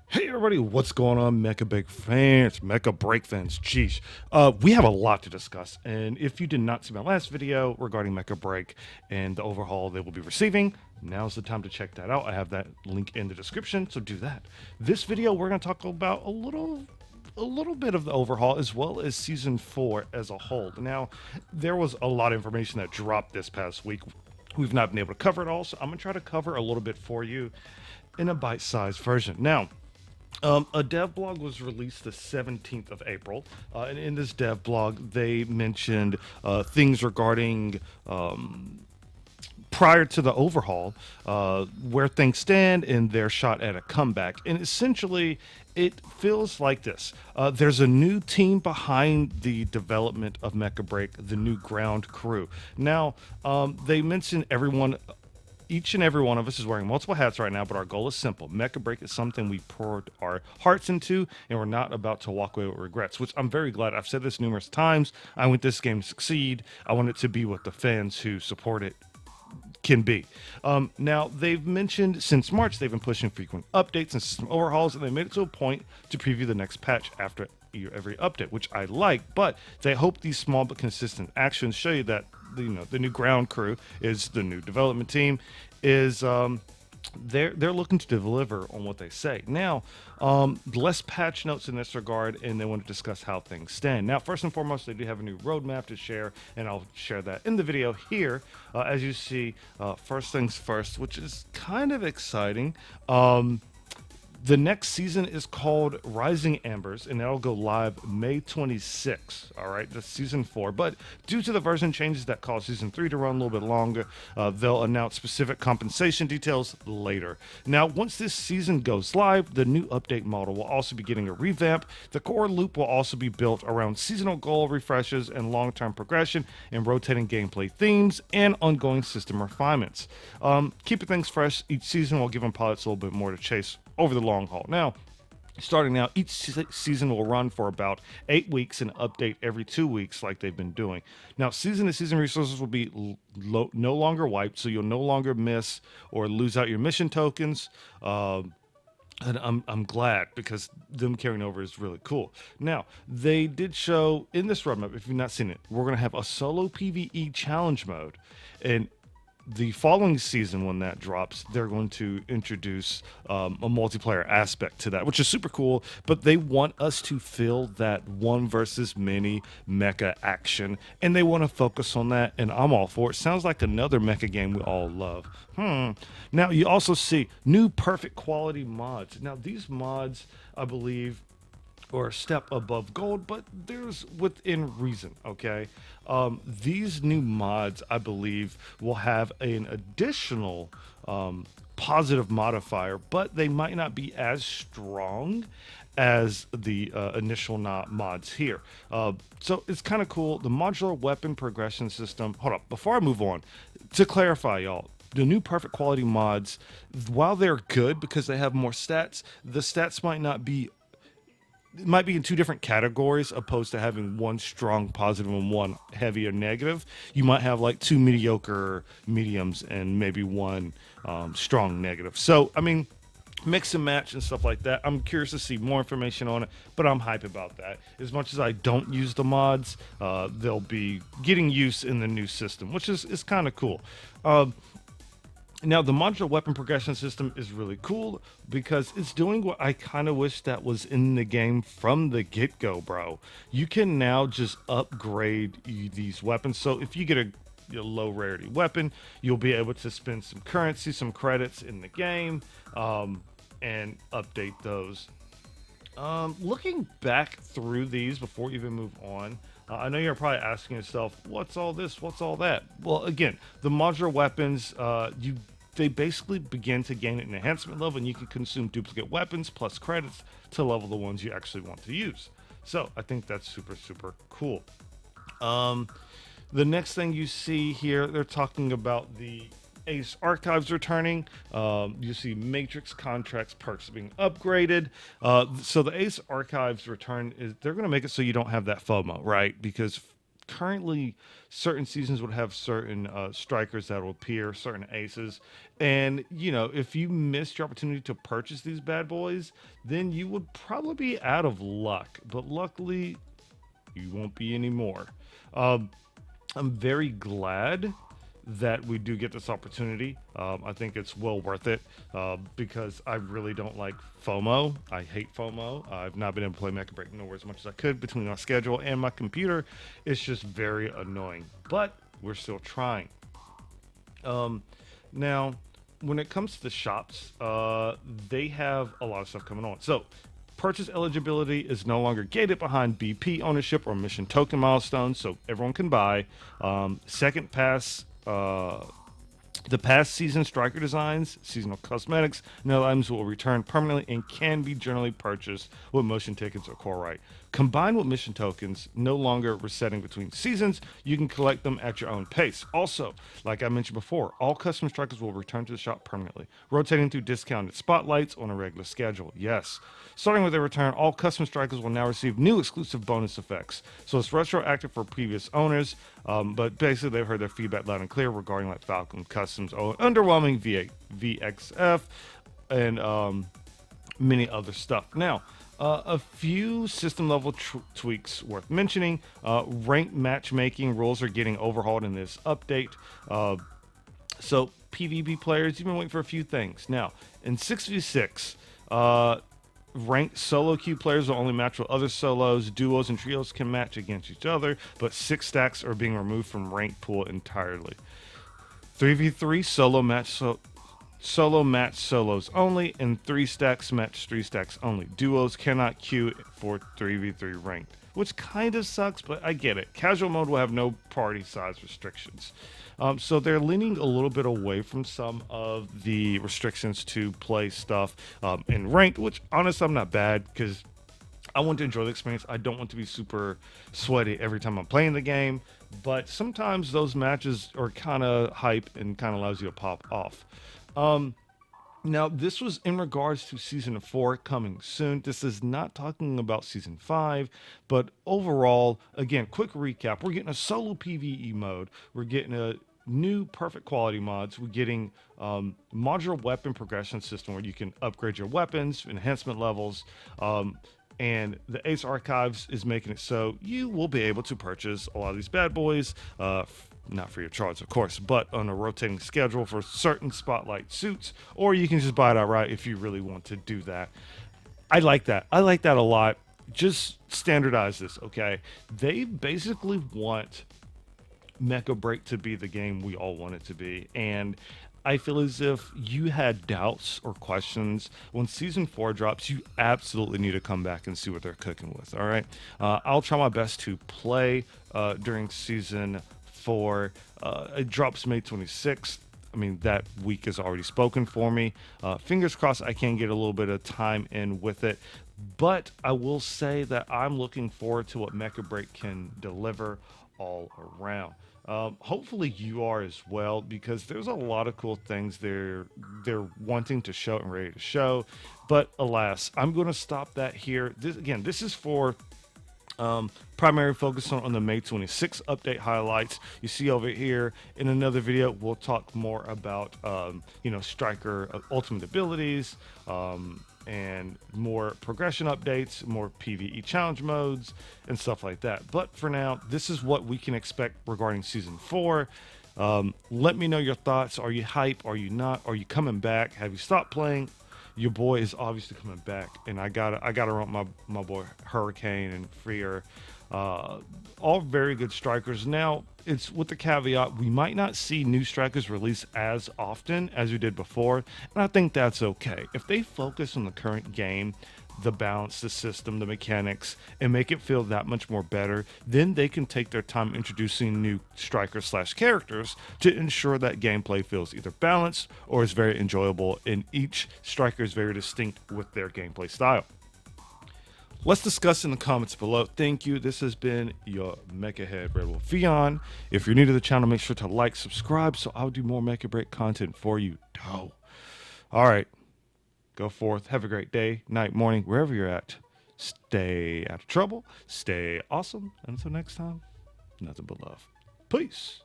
Hey everybody, what's going on, Mecha Break fans, Mecha Break fans? Jeez, we have a lot to discuss, and if you did not see my last video regarding Mecha Break and the overhaul they will be receiving, now's the time to check that out. I have that link in the description, so do that. This video, we're going to talk about a little bit of the overhaul as well as season 4 as a whole. Now, there was a lot of information that dropped this past week. We've not been able to cover it all, so I'm going to try to cover a little bit for you in a bite-sized version. Now, a dev blog was released the 17th of April, and in this dev blog, they mentioned things regarding prior to the overhaul, where things stand and their shot at a comeback. And essentially, it feels like this. There's a new team behind the development of Mecha Break, the new ground crew. Now, they mentioned everyone, each and every one of us is wearing multiple hats right now, but our goal is simple. Mecha Break is something we poured our hearts into, and we're not about to walk away with regrets, which I'm very glad. I've said this numerous times. I want this game to succeed. I want it to be what the fans who support it can be. Now, they've mentioned since March, they've been pushing frequent updates and system overhauls, and they made it to a point to preview the next patch after every update, which I like, but they hope these small but consistent actions show you that the new ground crew is the new development team is they're looking to deliver on what they say. Now, less patch notes in this regard, and they want to discuss how things stand. Now, first and foremost, they do have a new roadmap to share, and I'll share that in the video here. As you see, first things first, which is kind of exciting. The next season is called Rising Embers, and that'll go live May 26th. All right, that's season 4. But due to the version changes that cause season 3 to run a little bit longer, they'll announce specific compensation details later. Now, once this season goes live, the new update model will also be getting a revamp. The core loop will also be built around seasonal goal refreshes and long-term progression and rotating gameplay themes and ongoing system refinements. Keeping things fresh each season will give them pilots a little bit more to chase over the long haul. Now, starting now, each season will run for about 8 weeks and update every 2 weeks like they've been doing. Now, season-to-season resources will be no longer wiped, so you'll no longer miss or lose out your mission tokens. And I'm glad because them carrying over is really cool. Now, they did show in this roadmap, if you've not seen it, we're going to have a solo PvE challenge mode. And the following season, when that drops, they're going to introduce a multiplayer aspect to that, which is super cool. But they want us to feel that one versus many mecha action, and they want to focus on that, and I'm all for it. Sounds like another mecha game we all love. Now, you also see new perfect quality mods. Now, these mods, I believe, or a step above gold, but there's within reason, okay? These new mods, I believe, will have an additional positive modifier, but they might not be as strong as the initial mods here. So it's kind of cool. The modular weapon progression system. Hold up, before I move on, to clarify, y'all, the new perfect quality mods, while they're good because they have more stats, the stats might be in two different categories opposed to having one strong positive and one heavy or negative. You might have like two mediocre mediums and maybe one strong negative. So, I mean, mix and match and stuff like that. I'm curious to see more information on it, but I'm hype about that. As much as I don't use the mods, they'll be getting use in the new system, which is kind of cool. Now, the modular weapon progression system is really cool because it's doing what I kind of wish that was in the game from the get-go, bro. You can now just upgrade these weapons. So if you get a low rarity weapon, you'll be able to spend some currency, some credits in the game, and update those. Looking back through these before you even move on, I know you're probably asking yourself, what's all this? What's all that? Well, again, the modular weapons, they basically begin to gain an enhancement level, and you can consume duplicate weapons plus credits to level the ones you actually want to use. So I think that's super, super cool. The next thing you see here, they're talking about the Ace Archives returning. You see Matrix contracts perks being upgraded. So the Ace Archives return they're going to make it so you don't have that FOMO, right? Because currently certain seasons would have certain strikers that will appear, certain aces, and if you missed your opportunity to purchase these bad boys, then you would probably be out of luck. But luckily, you won't be anymore. Um, I'm very glad that we do get this opportunity. I think it's well worth it because I really don't like FOMO. I hate FOMO. I've not been able to play Mecha Break nowhere as much as I could between my schedule and my computer. It's just very annoying, but we're still trying. Now, when it comes to the shops, they have a lot of stuff coming on. So, purchase eligibility is no longer gated behind BP ownership or mission token milestones, so everyone can buy. Second pass. The past season striker designs, seasonal cosmetics, and other items will return permanently and can be generally purchased with motion tickets or core right. Combined with mission tokens, no longer resetting between seasons, you can collect them at your own pace. Also, like I mentioned before, all custom strikers will return to the shop permanently, rotating through discounted spotlights on a regular schedule. Yes. Starting with their return, all custom strikers will now receive new exclusive bonus effects. So it's retroactive for previous owners, but basically they've heard their feedback loud and clear regarding like Falcon Customs, underwhelming VXF, and many other stuff. Now, a few system level tweaks worth mentioning. Ranked matchmaking rules are getting overhauled in this update. So PvP players, you've been waiting for a few things. Now, in 6v6, ranked solo queue players will only match with other solos. Duos and trios can match against each other, but 6 stacks are being removed from ranked pool entirely. 3v3 solo match solos only, and 3 stacks match 3 stacks only. Duos cannot queue for 3v3 ranked, which kind of sucks, but I get it. Casual mode will have no party size restrictions. So they're leaning a little bit away from some of the restrictions to play stuff in ranked, which honestly I'm not bad because I want to enjoy the experience. I don't want to be super sweaty every time I'm playing the game, but sometimes those matches are kind of hype and kind of allows you to pop off. Now, this was in regards to Season 4 coming soon. This is not talking about Season 5, but overall, again, quick recap. We're getting a solo PvE mode. We're getting a new perfect quality mods. We're getting modular weapon progression system where you can upgrade your weapons, enhancement levels, and the Ace Archives is making it so you will be able to purchase a lot of these bad boys, not free of charge, of course, but on a rotating schedule for certain spotlight suits, or you can just buy it outright if you really want to do that. I like that. I like that a lot. Just standardize this, okay? They basically want Mecha Break to be the game we all want it to be, and I feel as if you had doubts or questions when Season 4 drops, you absolutely need to come back and see what they're cooking with, all right? I'll try my best to play during Season 4. It drops May 26th. I mean, that week is already spoken for me. Fingers crossed I can get a little bit of time in with it. But I will say that I'm looking forward to what Mecha Break can deliver all around. Hopefully you are as well, because there's a lot of cool things they're wanting to show and ready to show. But alas, I'm going to stop that here. This is for primary focus on the May 26 update highlights. You see over here in another video, we'll talk more about striker ultimate abilities, and more progression updates, more PvE challenge modes, and stuff like that. But for now, this is what we can expect regarding Season 4. Let me know your thoughts. Are you hype? Are you not? Are you coming back? Have you stopped playing? Your boy is obviously coming back, and I gotta run my boy Hurricane and Freer. All very good strikers. Now, it's with the caveat, we might not see new strikers release as often as we did before, and I think that's okay. If they focus on the current game, the balance, the system, the mechanics, and make it feel that much more better, then they can take their time introducing new strikers / characters to ensure that gameplay feels either balanced or is very enjoyable, and each striker is very distinct with their gameplay style. Let's discuss in the comments below. Thank you. This has been your Mecha Head Red Wolf Fion. If you're new to the channel, make sure to like, subscribe, so I'll do more Mecha Break content for you. All right. Go forth. Have a great day, night, morning, wherever you're at. Stay out of trouble. Stay awesome. Until next time. Nothing but love. Peace.